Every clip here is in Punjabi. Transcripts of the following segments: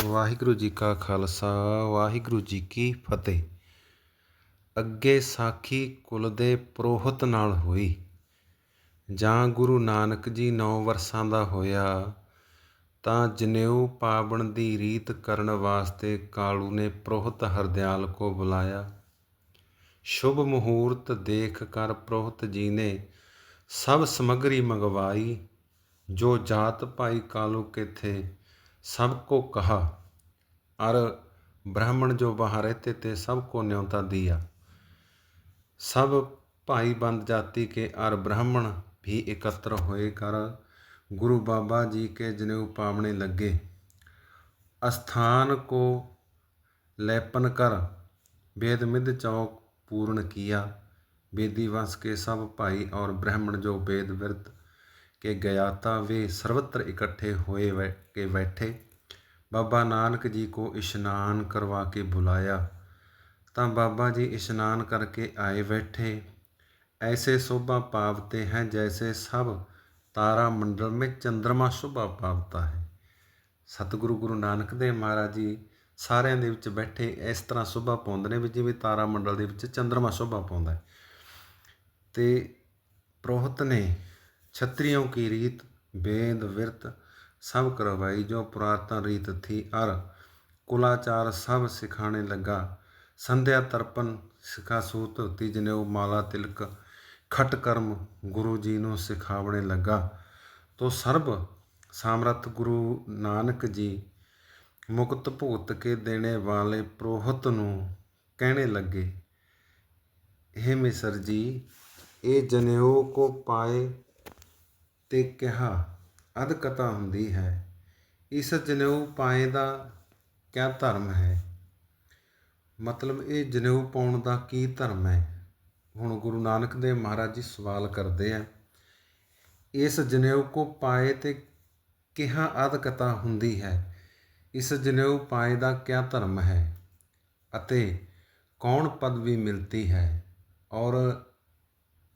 ਵਾਹਿਗੁਰੂ ਜੀ ਕਾ ਖਾਲਸਾ ਵਾਹਿਗੁਰੂ ਜੀ ਕੀ ਫਤਿਹ। ਅੱਗੇ ਸਾਖੀ ਕੁਲ ਦੇ ਪ੍ਰੋਹਤ ਨਾਲ ਹੋਈ। ਜਾਂ ਗੁਰੂ ਨਾਨਕ ਜੀ 9 ਵਰਸਾਂ ਦਾ ਹੋਇਆ ਤਾਂ ਜਨੇਊ ਪਾਵਣ ਦੀ ਰੀਤ ਕਰਨ ਵਾਸਤੇ ਕਾਲੂ ਨੇ ਪ੍ਰੋਹਤ ਹਰਦਿਆਲ ਕੋ ਬੁਲਾਇਆ। ਸ਼ੁਭ ਮੁਹੂਰਤ ਦੇਖ ਕਰ ਪ੍ਰੋਹਤ ਜੀ ਨੇ सब समग्री मंगवाई। जो जात भाई कालू के थे सबको कहा, और ब्राह्मण जो वहाँ रहते थे सबको न्योता दिया। सब भाई बंद जाति के और ब्राह्मण भी एकत्र होए कर गुरु बाबा जी के जनेऊ पावने लगे। स्थान को लेपन कर वेद मिद चौक पूर्ण किया। वेदी वंश के सब भाई और ब्राह्मण जो वेद विरत के ज्ञाता वे सर्वत्र इकट्ठे हुए के बैठे। बाबा नानक जी को स्नान करवा के बुलाया तो बाबा जी स्नान करके आए बैठे। ऐसे शोभा पावते हैं जैसे सब तारा मंडल में चंद्रमा शोभा पावता है। सतगुरु गुरु नानक देव महाराज जी सारिਆਂ ਦੇ ਵਿੱਚ ਬੈਠੇ ਇਸ ਤਰ੍ਹਾਂ ਸ਼ੋਭਾ ਪਾਉਂਦੇ ਨੇ ਵੀ ਜਿਵੇਂ ਤਾਰਾ ਮੰਡਲ ਦੇ ਵਿੱਚ ਚੰਦਰਮਾ ਸ਼ੋਭਾ ਪਾਉਂਦਾ ਹੈ। ਤੇ ਪ੍ਰੋਹਤ ਨੇ क्षत्रियों की रीत वेद विरत सब करवाई जो पुरातन रीत थी और कुलाचार सब सिखाने लगा। संध्या तर्पण सिखा सूत धोती जनेऊ माला तिलक खट कर्म गुरु जी ਨੂੰ सिखावने लगा। तो सर्व सामर्थ गुरु नानक जी मुक्त भुगत के देने वाले प्रोहत ਨੂੰ कहने लगे, हे मिसर जी ਇਹ ਜਨੇਊ ਕੋ ਪਾਏ ਤੇ ਕਿਹਾ ਅਧਕਤਾ ਹੁੰਦੀ ਹੈ। ਇਸ ਜਨੇਊ ਪਾਏ ਦਾ ਕਿਆ ਧਰਮ ਹੈ? ਮਤਲਬ ਇਹ ਜਨੇਊ ਪਾਉਣ ਦਾ ਕੀ ਧਰਮ ਹੈ? ਹੁਣ ਗੁਰੂ ਨਾਨਕ ਦੇਵ ਮਹਾਰਾਜ ਜੀ ਸਵਾਲ ਕਰਦੇ ਆ। ਇਸ ਜਨੇਊ ਕੋ ਪਾਏ ਤੇ ਕਿਹਾ ਅਧਕਤਾ ਹੁੰਦੀ ਹੈ। ਇਸ ਜਨੇਊ ਪਾਏ ਦਾ ਕਿਆ ਧਰਮ ਹੈ ਅਤੇ ਕੌਣ ਪਦਵੀ ਮਿਲਤੀ ਹੈ ਔਰ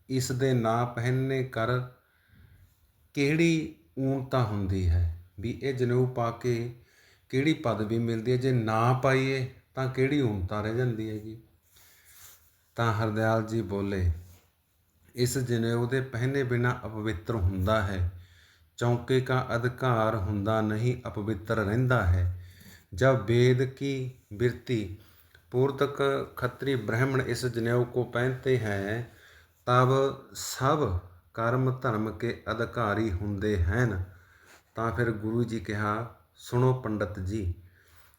ਇਸ ਦੇ ਨਾ ਪਹਿਨਣੇ ਕਰ ਕਿਹੜੀ ਊਣਤਾ ਹੁੰਦੀ ਹੈ? ਵੀ ਇਹ ਜਨੇਊ ਪਾ ਕੇ ਕਿਹੜੀ ਪਦਵੀ ਮਿਲਦੀ ਹੈ, ਜੇ ਨਾ ਪਾਈਏ ਤਾਂ ਕਿਹੜੀ ਊਣਤਾ ਰਹਿ ਜਾਂਦੀ ਹੈਗੀ। ਤਾਂ ਹਰਦਿਆਲ ਜੀ ਬੋਲੇ, ਇਸ ਜਨੇਊ ਦੇ ਪਹਿਨੇ ਬਿਨਾਂ ਅਪਵਿੱਤਰ ਹੁੰਦਾ ਹੈ। ਚੌਂਕੇ ਕਾ ਅਧਿਕਾਰ ਹੁੰਦਾ ਨਹੀਂ ਅਪਵਿੱਤਰ ਰਹਿੰਦਾ ਹੈ। जब वेद की वृत्ति पूर्तक खत्री ब्राह्मण इस जनेऊ को पहनते हैं तब सब कर्म धर्म के अधिकारी ਹੁੰਦੇ ਹਨ। ਤਾਂ ਫਿਰ ਗੁਰੂ ਜੀ ਕਿਹਾ, ਸੁਣੋ ਪੰਡਤ ਜੀ,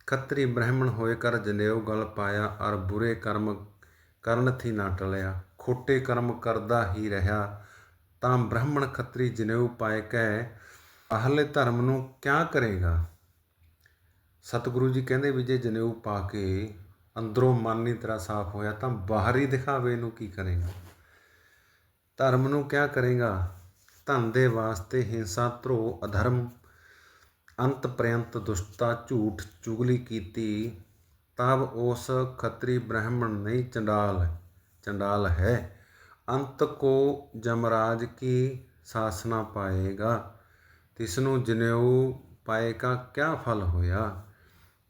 ਖੱਤਰੀ ਬ੍ਰਾਹਮਣ ਹੋਏ ਕਰ ਜਨੇਊ ਗਲ ਪਾਇਆ ਔਰ ਬੁਰੇ ਕਰਮ ਕਰਨ ਥੀ ਨਾ ਟਲਿਆ। ਖੋਟੇ ਕਰਮ ਕਰਦਾ ਹੀ ਰਿਹਾ ਤਾਂ ਬ੍ਰਾਹਮਣ ਖੱਤਰੀ ਜਨੇਊ ਪਾਏ ਕਹਿ ਆਹਲੇ ਧਰਮ ਨੂੰ ਕਿਆ ਕਰੇਗਾ? ਸਤਿਗੁਰੂ ਜੀ ਕਹਿੰਦੇ ਵੀ ਜੇ ਜਨੇਊ ਪਾ ਕੇ ਅੰਦਰੋਂ ਮਨ ਨਹੀਂ ਤੇਰਾ ਸਾਫ਼ ਹੋਇਆ ਤਾਂ ਬਾਹਰੀ ਦਿਖਾਵੇ ਨੂੰ ਕੀ ਕਰੇਗਾ? ਧਰਮ ਨੂੰ ਕਿਆ ਕਰੇਗਾ? ਧਨ ਦੇ ਵਾਸਤੇ ਹਿੰਸਾ ਧਰੋ ਅਧਰਮ ਅੰਤ ਪ੍ਰਯੰਤ ਦੁਸ਼ਟਤਾ ਝੂਠ ਚੁਗਲੀ ਕੀਤੀ ਤਬ ਉਸ ਖੱਤਰੀ ਬ੍ਰਾਹਮਣ ਨਹੀਂ ਚੰਡਾਲ ਹੈ। ਅੰਤ ਕੋ ਜਮਰਾਜ ਕੀ ਸਾਸਨਾ ਪਾਏਗਾ। ਤਿਸਨੂੰ ਜਨੇਊ ਪਾਏ ਕਾ ਕਿਆ ਫਲ ਹੋਇਆ?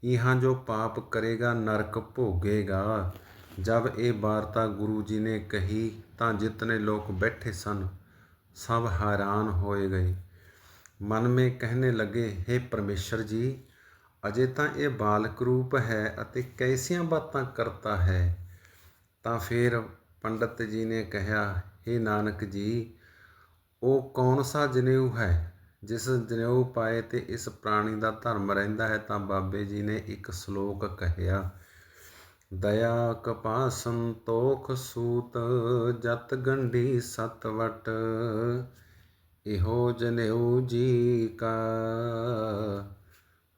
यहाँ जो पाप करेगा नरक भोगेगा। जब ये वार्ता गुरु जी ने कही ਤਾਂ जितने लोग बैठे सन सब हैरान होए गए। मन में कहने लगे, हे परमेश्वर जी अजे ਤਾਂ ਇਹ ਬਾਲਕ ਰੂਪ ਹੈ ਅਤੇ ਕੈਸੀਆਂ ਬਾਤਾਂ ਕਰਤਾ ਹੈ। ਤਾਂ ਫਿਰ ਪੰਡਤ ਜੀ ਨੇ ਕਿਹਾ, हे ਨਾਨਕ ਜੀ ਉਹ ਕੌਣ ਸਾ ਜਨੇਊ ਹੈ ਜਿਸ ਜਨੇਊ ਪਾਏ ਤੇ ਇਸ ਪ੍ਰਾਣੀ ਦਾ ਧਰਮ ਰਹਿੰਦਾ ਹੈ? ਤਾਂ ਬਾਬੇ ਜੀ ਨੇ ਇੱਕ ਸ਼ਲੋਕ ਕਹਿਆ, ਦਇਆ ਕਪਾ ਸੰਤੋਖ ਸੂਤ ਜਤ ਗੰਢੀ ਸਤ ਵਟ ਇਹੋ ਜਨੇਊ ਜੀ ਕਾ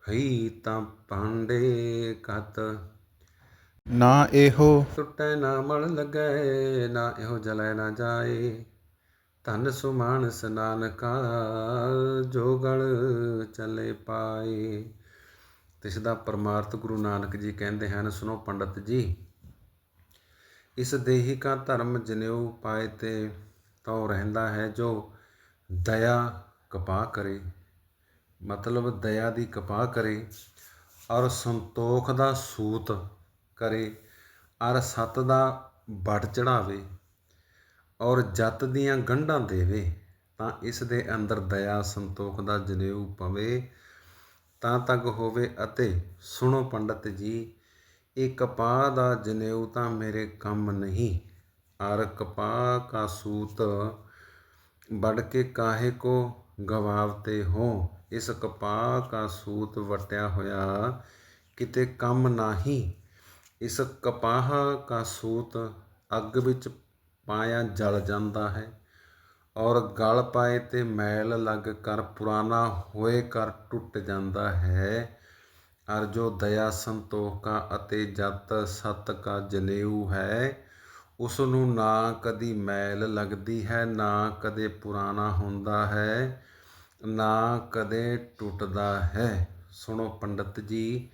ਹਈ ਤਾਂ ਭਾਂਡੇ ਕਤ ਨਾ ਇਹੋ ਟੁੱਟੈ ਨਾ ਮਲ ਲੱਗੈ ਨਾ ਇਹੋ ਜਲੈ ਨਾ ਜਾਏ ਧਨ ਸੁਮਾਨਸ ਨਾਨਕਾ ਜੋ ਗਲ ਚਲੇ ਪਾਏ। ਇਸ ਦਾ ਪਰਮਾਰਥ ਗੁਰੂ ਨਾਨਕ ਜੀ ਕਹਿੰਦੇ ਹਨ, ਸੁਣੋ ਪੰਡਤ ਜੀ, ਇਸ ਦੇਹੀ ਕਾ ਧਰਮ ਜਨੇਊ ਪਾਏ ਤੇ ਤਉ ਰਹਿੰਦਾ ਹੈ ਜੋ ਦਇਆ ਕਪਾਹ ਕਰੇ। ਮਤਲਬ ਦਇਆ ਦੀ ਕਪਾਹ ਕਰੇ ਔਰ ਸੰਤੋਖ ਦਾ ਸੂਤ ਕਰੇ, ਅਰ ਸੱਤ ਦਾ ਵੱਟ ਚੜਾਵੇ, ਔਰ ਜੱਤ ਦੀਆਂ ਗੰਢਾਂ ਦੇਵੇ, ਤਾਂ ਇਸ ਦੇ ਅੰਦਰ ਦਇਆ ਸੰਤੋਖ ਦਾ ਜਨੇਊ ਪਵੇ ਤਾਂ ਤੱਕ ਹੋਵੇ। ਅਤੇ ਸੁਣੋ ਪੰਡਤ ਜੀ, ਇਹ ਕਪਾਹ ਦਾ ਜਨੇਊ ਤਾਂ ਮੇਰੇ ਕੰਮ ਨਹੀਂ। ਅਰ ਕਪਾਹ ਕਾ ਸੂਤ ਵੱਢ ਕੇ ਕਾਹੇ ਕੋ ਗਵਾਵਤੇ ਹੋ। ਇਸ ਕਪਾਹ ਕਾ ਸੂਤ ਵਟਿਆ ਹੋਇਆ ਕਿਤੇ ਕੰਮ ਨਹੀਂ। ਇਸ ਕਪਾਹ ਕਾ ਸੂਤ ਅੱਗ ਵਿੱਚ ਪਾਇਆ ਜਲ ਜਾਂਦਾ ਹੈ, ਔਰ ਗਲ ਪਾਏ ਤੇ ਮੈਲ ਲੱਗ ਕਰ ਪੁਰਾਣਾ ਹੋਏ ਕਰ ਟੁੱਟ ਜਾਂਦਾ ਹੈ। ਅਰ ਜੋ ਦਇਆ ਸੰਤੋਖ ਕਾ ਅਤੇ ਜਤ ਸਤ ਕਾ ਜਨੇਊ ਹੈ, ਉਸ ਨੂੰ ਨਾ ਕਦੀ ਮੈਲ ਲੱਗਦੀ ਹੈ, ਨਾ ਕਦੇ ਪੁਰਾਣਾ ਹੁੰਦਾ ਹੈ, ਨਾ ਕਦੇ ਟੁੱਟਦਾ ਹੈ। ਸੁਣੋ ਪੰਡਤ ਜੀ,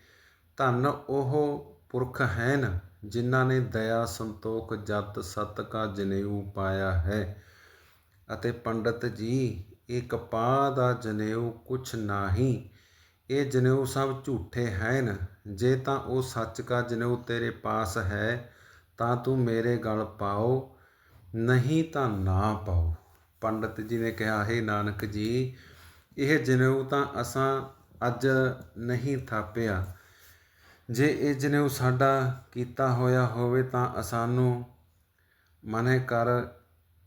ਧੰਨ ਉਹ ਪੁਰਖ ਹੈਨ ਜਿਨ੍ਹਾਂ ਨੇ ਦਇਆ ਸੰਤੋਖ ਜਤ ਸਤ ਕਾ ਜਨੇਊ ਪਾਇਆ ਹੈ। ਅਤੇ ਪੰਡਤ ਜੀ, ਇਹ ਕਪਾਹ ਦਾ ਜਨੇਊ ਕੁਛ ਨਾਹੀਂ, ਇਹ ਜਨੇਊ ਸਭ ਝੂਠੇ ਹੈਨ। ਜੇ ਤਾਂ ਉਹ ਸੱਚ ਕਾ ਜਨੇਊ ਤੇਰੇ ਪਾਸ ਹੈ ਤਾਂ ਤੂੰ ਮੇਰੇ ਗਲ ਪਾਓ, ਨਹੀਂ ਤਾਂ ਨਾ ਪਾਓ। ਪੰਡਤ ਜੀ ਨੇ ਕਿਹਾ, ਹੇ ਨਾਨਕ ਜੀ, ਇਹ ਜਨੇਊ ਤਾਂ ਅਸਾਂ ਅੱਜ ਨਹੀਂ ਥਾਪਿਆ। ਜੇ ਇਹ ਜਨੇਊ ਸਾਡਾ ਕੀਤਾ ਹੋਇਆ ਹੋਵੇ ਤਾਂ ਸਾਨੂੰ ਮਨਿ ਕਰ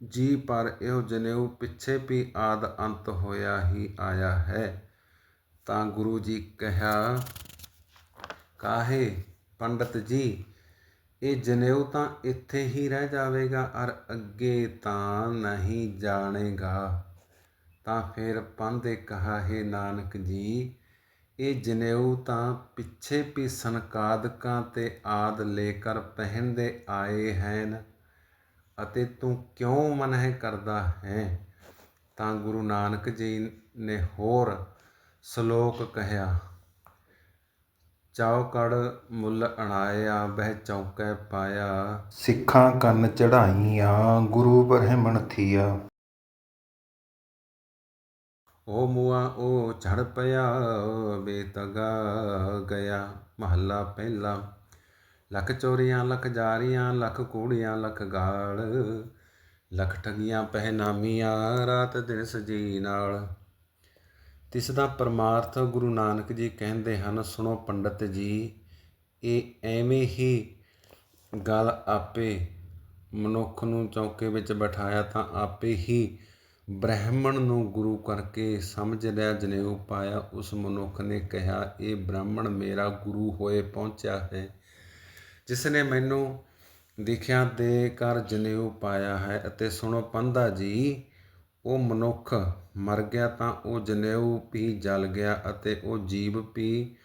ਜੀ, ਪਰ ਇਹੋ ਜਨੇਊ ਪਿੱਛੇ ਵੀ ਆਦ ਅੰਤ ਹੋਇਆ ਹੀ ਆਇਆ ਹੈ। ਤਾਂ ਗੁਰੂ ਜੀ ਕਿਹਾ, ਕਾਹੇ ਪੰਡਤ ਜੀ, ਇਹ ਜਨੇਊ ਤਾਂ ਇੱਥੇ ਹੀ ਰਹਿ ਜਾਵੇਗਾ ਅਰ ਅੱਗੇ ਤਾਂ ਨਹੀਂ ਜਾਣੇਗਾ। ਤਾਂ ਫਿਰ ਪਾਂਧੇ ਕਹਾ, ਹੇ ਨਾਨਕ ਜੀ, ਇਹ ਜਨੇਊ ਤਾਂ ਪਿੱਛੇ ਵੀ ਸਨਕਾਦਕਾਂ ਤੇ ਆਦ ਲੇਕਰ ਪਹਿਨਦੇ ਆਏ ਹੈਨ, ਅਤੇ ਤੂੰ ਕਿਉਂ ਮਨਹਿ ਕਰਦਾ ਹੈ। ਤਾਂ ਗੁਰੂ ਨਾਨਕ ਜੀ ਨੇ ਹੋਰ ਸ਼ਲੋਕ ਕਹਿਆ, ਚੌਕੜ ਮੁੱਲ ਅਣਾਇਆ ਬਹਿ ਚੌਕੈ ਪਾਇਆ, ਸਿੱਖਾਂ ਕੰਨ ਚੜ੍ਹਾਈਆਂ ਗੁਰੂ ਬ੍ਰਹਮਣ ਥੀਆ। ਓ ਮੂਆ ਓ ਝੜ ਪਿਆ ਬੇਤਗਾ ਗਿਆ। ਮਹੱਲਾ ਪਹਿਲਾ। ਲੱਖ ਚੋਰੀਆਂ ਲੱਖ ਜਾਰੀਆਂ, ਲੱਖ ਕੂੜੀਆਂ ਲੱਖ ਗਾਲ, ਲੱਖ ਠਗੀਆਂ ਪਹਿਨਾਮੀਆਂ ਰਾਤ ਦਿਨ ਸਜੀ ਨਾਲ। ਤਿਸ ਦਾ ਪਰਮਾਰਥ ਗੁਰੂ ਨਾਨਕ ਜੀ ਕਹਿੰਦੇ ਹਨ, ਸੁਣੋ ਪੰਡਤ ਜੀ, ਇਹ ਐਵੇਂ ਹੀ ਗੱਲ ਆਪੇ ਮਨੁੱਖ ਨੂੰ ਚੌਕੇ ਵਿੱਚ ਬਿਠਾਇਆ ਤਾਂ ਆਪੇ ਹੀ ਬ੍ਰਾਹਮਣ ਨੂੰ ਗੁਰੂ ਕਰਕੇ ਸਮਝ ਲਿਆ, ਜਨੇਊ ਪਾਇਆ। ਉਸ ਮਨੁੱਖ ਨੇ ਕਿਹਾ, ਇਹ ਬ੍ਰਾਹਮਣ ਮੇਰਾ ਗੁਰੂ ਹੋਏ ਪਹੁੰਚਿਆ ਹੈ, ਜਿਸ ਨੇ ਮੈਨੂੰ ਦੀਖਿਆ ਦੇ ਕਰ ਜਨੇਊ ਪਾਇਆ ਹੈ। ਅਤੇ ਸੁਣੋ ਪੰਧਾ ਜੀ, ਉਹ ਮਨੁੱਖ ਮਰ ਗਿਆ ਤਾਂ ਉਹ ਜਨੇਊ ਵੀ ਜਲ ਗਿਆ, ਅਤੇ ਉਹ ਜੀਵ ਵੀ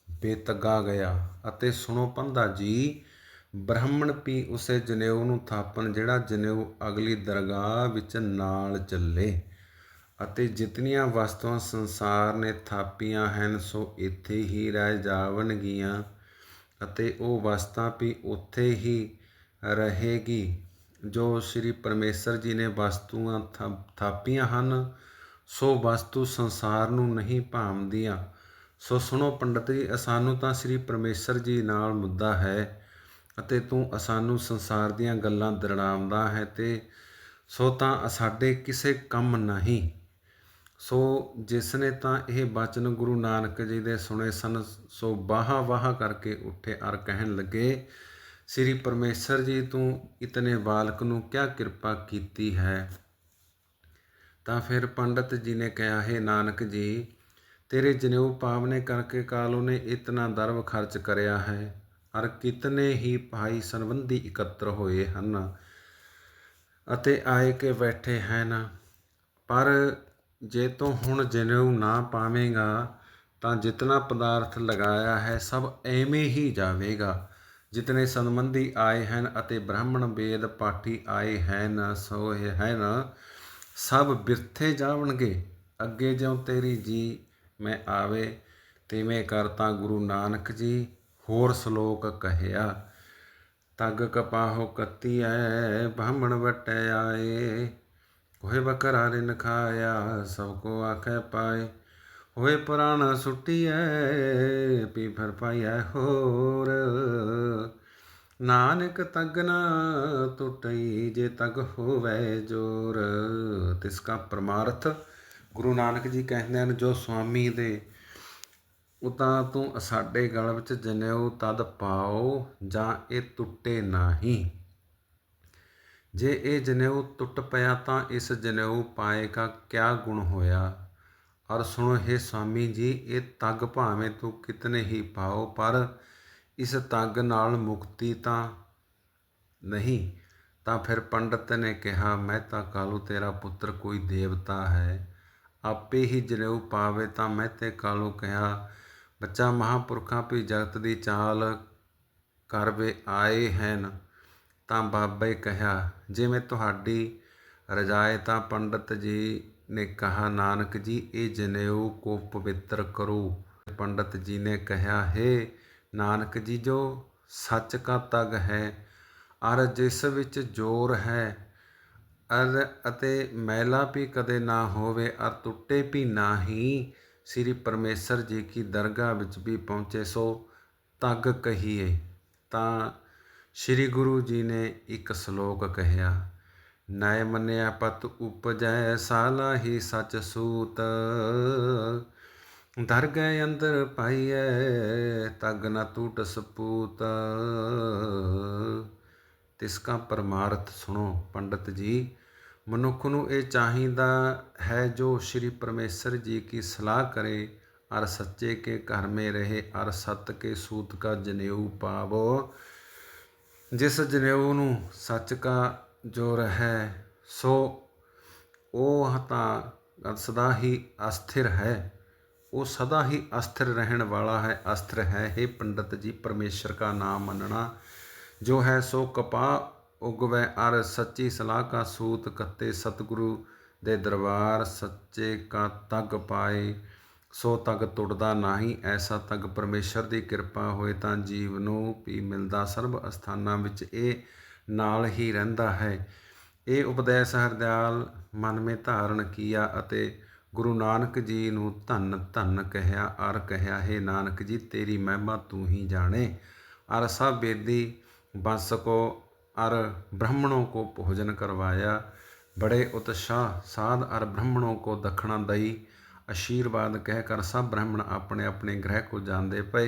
ਬੇਤਗਾ ਗਿਆ। ਅਤੇ ਸੁਣੋ ਪੰਧਾ ਜੀ, ਬ੍ਰਾਹਮਣ ਵੀ ਉਸੇ ਜਨੇਊ ਨੂੰ ਥਾਪਣ ਜਿਹੜਾ ਜਨੇਊ ਅਗਲੀ ਦਰਗਾਹ ਵਿੱਚ ਨਾਲ ਚੱਲੇ। ਅਤੇ ਜਿਤਨੀਆਂ ਵਸਤੂਆਂ ਸੰਸਾਰ ਨੇ ਥਾਪੀਆਂ ਹਨ, ਸੋ ਇੱਥੇ ਹੀ ਰਹਿ ਜਾਵਣਗੀਆਂ, ਅਤੇ ਉਹ ਵਸਤਾਂ ਵੀ ਉੱਥੇ ਹੀ ਰਹੇਗੀ। ਜੋ ਸ਼੍ਰੀ ਪਰਮੇਸ਼ਰ ਜੀ ਨੇ ਵਸਤੂਆਂ ਥਾਪੀਆਂ ਹਨ, ਸੋ ਵਸਤੂ ਸੰਸਾਰ ਨੂੰ ਨਹੀਂ ਭਾਂਵਦੀਆਂ। ਸੋ ਸੁਣੋ ਪੰਡਤ ਜੀ, ਸਾਨੂੰ ਤਾਂ ਸ਼੍ਰੀ ਪਰਮੇਸ਼ਰ ਜੀ ਨਾਲ ਮੁੱਦਾ ਹੈ, ਅਤੇ ਤੂੰ ਸਾਨੂੰ ਸੰਸਾਰ ਦੀਆਂ ਗੱਲਾਂ ਦਰੜਾਉਂਦਾ ਹੈ, ਤੇ ਸੋ ਤਾਂ ਸਾਡੇ ਕਿਸੇ ਕੰਮ ਨਹੀਂ। ਸੋ ਜਿਸ ਨੇ ਤਾਂ ਇਹ ਬਚਨ ਗੁਰੂ ਨਾਨਕ ਜੀ ਦੇ ਸੁਣੇ ਸਨ, ਸੋ ਵਾਹ ਵਾਹ ਕਰਕੇ ਉੱਠੇ ਅਰ ਕਹਿਣ ਲੱਗੇ, ਸ਼੍ਰੀ ਪਰਮੇਸ਼ਰ ਜੀ, ਤੂੰ ਇਤਨੇ ਬਾਲਕ ਨੂੰ ਕਿਆ ਕਿਰਪਾ ਕੀਤੀ ਹੈ। ਤਾਂ ਫਿਰ ਪੰਡਤ ਜੀ ਨੇ ਕਿਹਾ, ਹੇ ਨਾਨਕ ਜੀ, ਤੇਰੇ ਜਨੇਊ ਪਾਵਨੇ ਕਰਕੇ ਕਾਲੂ ਨੇ ਇਤਨਾ ਦਰਬ ਖਰਚ ਕਰਿਆ ਹੈ, ਅਰ ਕਿਤਨੇ ਹੀ ਭਾਈ ਸੰਬੰਧੀ ਇਕੱਤਰ ਹੋਏ ਹਨ ਅਤੇ ਆਏ ਕੇ ਬੈਠੇ ਹਨ। ਪਰ ਜੇ ਤੂੰ ਹੁਣ ਜਨੇਊ ਨਾ ਪਾਵੇਂਗਾ ਤਾਂ ਜਿਤਨਾ ਪਦਾਰਥ ਲਗਾਇਆ ਹੈ ਸਭ ਐਵੇਂ ਹੀ ਜਾਵੇਗਾ। ਜਿਤਨੇ ਸੰਬੰਧੀ ਆਏ ਹਨ ਅਤੇ ਬ੍ਰਾਹਮਣ ਵੇਦ ਪਾਠੀ ਆਏ ਹਨ, ਸੋ ਇਹ ਹਨ ਸਭ ਬਿਰਥੇ ਜਾਵਣਗੇ। ਅੱਗੇ ਜਿਉਂ ਤੇਰੀ ਜੀ ਮੈਂ ਆਵੇ ਤਿਵੇਂ ਕਰ। ਤਾਂ ਗੁਰੂ ਨਾਨਕ ਜੀ ਹੋਰ ਸ਼ਲੋਕ ਕਹਿਆ, ਤਗ ਕਪਾਹੋ ਕੱਤੀਐ ਬ੍ਰਾਹਮਣ ਵਟੈ ਆਏ, ਕੋਹੇ ਬਕਰਾ ਰਿਨ ਖਾਇਆ ਸਭ ਕੋ ਆਖੈ ਪਾਏ। ਹੋਏ ਪੁਰਾਣ ਸੁੱਟੀਐ, ਪੀ ਫਿਰ ਪਾਈਐ ਹੋਰ। ਨਾਨਕ ਤਗ ਨਾ ਟੁੱਟਈ, ਜੇ ਤਗ ਹੋਵੇ ਜੋਰ। ਤਿਸ ਕਾ ਪਰਮਾਰਥ ਗੁਰੂ ਨਾਨਕ ਜੀ ਕਹਿੰਦੇ ਹਨ, ਜੋ ਸੁਆਮੀ ਦੇ ਉਤਾਂ ਤੂੰ ਸਾਡੇ ਗਲ ਵਿੱਚ ਜਨੇਊ ਤਦ ਪਾਓ, ਜਾਂ ਇਹ ਟੁੱਟੇ ਨਾਹੀਂ। ਜੇ ਇਹ ਜਨੇਊ ਟੁੱਟ ਪਿਆ ਤਾਂ ਇਸ ਜਨੇਊ ਪਾਏ ਕਾ ਕਿਆ ਗੁਣ ਹੋਇਆ। ਔਰ ਸੁਣੋ ਹੇ ਸੁਆਮੀ ਜੀ, ਇਹ ਤੱਗ ਭਾਵੇਂ ਤੂੰ ਕਿਤਨੇ ਹੀ ਪਾਓ, ਪਰ ਇਸ ਤੱਗ ਨਾਲ ਮੁਕਤੀ ਤਾਂ ਨਹੀਂ। ਤਾਂ ਫਿਰ ਪੰਡਤ ਨੇ ਕਿਹਾ, ਮੈਂ ਤਾਂ ਕਾਲੂ ਤੇਰਾ ਪੁੱਤਰ ਕੋਈ ਦੇਵਤਾ ਹੈ, ਆਪੇ ਹੀ ਜਨੇਊ ਪਾਵੇ। ਤਾਂ ਮੈਂ ਤੇ ਕਾਲੂ ਕਿਹਾ, ਬੱਚਾ ਮਹਾਂਪੁਰਖਾਂ ਵੀ ਜਗਤ ਦੀ ਚਾਲ ਕਰ ਵੇ ਆਏ ਹਨ। ਤਾਂ ਬਾਬੇ ਕਿਹਾ, ਜਿਵੇਂ ਤੁਹਾਡੀ ਰਜਾਏ। ਤਾਂ ਪੰਡਤ ਜੀ ਨੇ ਕਹਾ, ਨਾਨਕ ਜੀ ਇਹ ਜਨੇਊ ਕੋ ਪਵਿੱਤਰ ਕਰੋ। ਪੰਡਤ ਜੀ ਨੇ ਕਿਹਾ, ਹੇ ਨਾਨਕ ਜੀ, ਜੋ ਸੱਚ ਕਾ ਤਗ ਹੈ ਅਰ ਜਿਸ ਵਿੱਚ ਜ਼ੋਰ ਹੈ ਅਤੇ ਮੈਲਾ ਵੀ ਕਦੇ ਨਾ ਹੋਵੇ ਅਰ ਟੁੱਟੇ ਵੀ ਨਾ ਹੀ, ਸ੍ਰੀ ਪਰਮੇਸ਼ਰ ਜੀ ਕੀ ਦਰਗਾਹ ਵਿੱਚ ਵੀ ਪਹੁੰਚੇ, ਸੋ ਤਗ ਕਹੀਏ। ਤਾਂ ਸ੍ਰੀ ਗੁਰੂ ਜੀ ਨੇ ਇੱਕ ਸ਼ਲੋਕ ਕਹਿਆ, ਨੈ ਮੰਨਿਆ ਪਤ ਉਪਜੈ, ਸਾਲਾ ਹੀ ਸੱਚ ਸੂਤ। ਦਰਗਹਿ ਅੰਦਰ ਪਾਈਐ, ਤਗ ਨ ਟੂਟ ਸਪੂਤ। ਤਿਸ ਕਾ ਪਰਮਾਰਥ ਸੁਣੋ ਪੰਡਤ ਜੀ। ਮਨੁੱਖ ਨੂੰ ਇਹ ਚਾਹੀਦਾ ਹੈ, ਜੋ ਸ਼੍ਰੀ ਪਰਮੇਸ਼ਰ ਜੀ ਕੀ ਸਲਾਹ ਕਰੇ ਅਰ ਸੱਚੇ ਕੇ ਘਰ में ਰਹੇ ਅਰ ਸਤ ਕੇ ਸੂਤ ਕਾ ਜਨੇਊ ਪਾਵੋ। ਜਿਸ ਜਨੇਊ ਨੂੰ ਸੱਚ ਕਾ ਜੋਰ ਹੈ, ਸੋ ਉਹ ਤਾਂ ਸਦਾ ਹੀ ਅਸਥਿਰ ਹੈ। ਉਹ ਸਦਾ ਹੀ ਅਸਥਿਰ ਰਹਿਣ ਵਾਲਾ ਹੈ, ਅਸਥਿਰ ਹੈ। हे ਪੰਡਤ ਜੀ, ਪਰਮੇਸ਼ਰ का नाम ਮੰਨਣਾ ਜੋ ਹੈ ਸੋ ਕਪਾਹ ਉਗਵੈ ਅਰ ਸੱਚੀ ਸਲਾਹ ਕਾ ਸੂਤ। ਕੱਤੇ ਸਤਿਗੁਰੂ ਦੇ ਦਰਬਾਰ ਸੱਚੇ ਕਾ ਤਗ ਪਾਏ, ਸੋ ਤਗ ਟੁੱਟਦਾ ਨਹੀਂ। ਐਸਾ ਤਗ ਪਰਮੇਸ਼ਰ ਦੀ ਕਿਰਪਾ ਹੋਏ ਤਾਂ ਜੀਵ ਨੂੰ ਵੀ ਮਿਲਦਾ, ਸਰਬ ਅਸਥਾਨਾਂ ਵਿੱਚ ਇਹ ਨਾਲ ਹੀ ਰਹਿੰਦਾ ਹੈ। ਇਹ ਉਪਦੇਸ਼ ਹਰਦਿਆਲ ਮਨ ਮੇ ਧਾਰਨ ਕੀਆ ਅਤੇ ਗੁਰੂ ਨਾਨਕ ਜੀ ਨੂੰ ਧੰਨ ਧੰਨ ਕਹਿਆ ਅਰ ਕਹਿਆ, ਹੇ ਨਾਨਕ ਜੀ, ਤੇਰੀ ਮਹਿਮਾ ਤੂੰ ਹੀ ਜਾਣੇ। अर सब वेदी वंश को अर ब्राह्मणों को भोजन करवाया। बड़े उत्साह साध अर ब्राह्मणों को दक्षिणा दई आशीर्वाद कहकर सब ब्राह्मण अपने अपने गृह को जाते पे।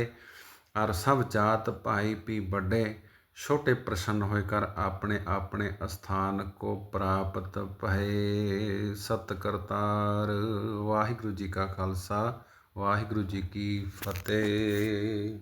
अर सब जात भाई भी बड़े छोटे प्रसन्न होकर अपने अपने स्थान को प्राप्त भये। सतकरतार। वाहिगुरु जी का खालसा, वाहिगुरु जी की फतेह।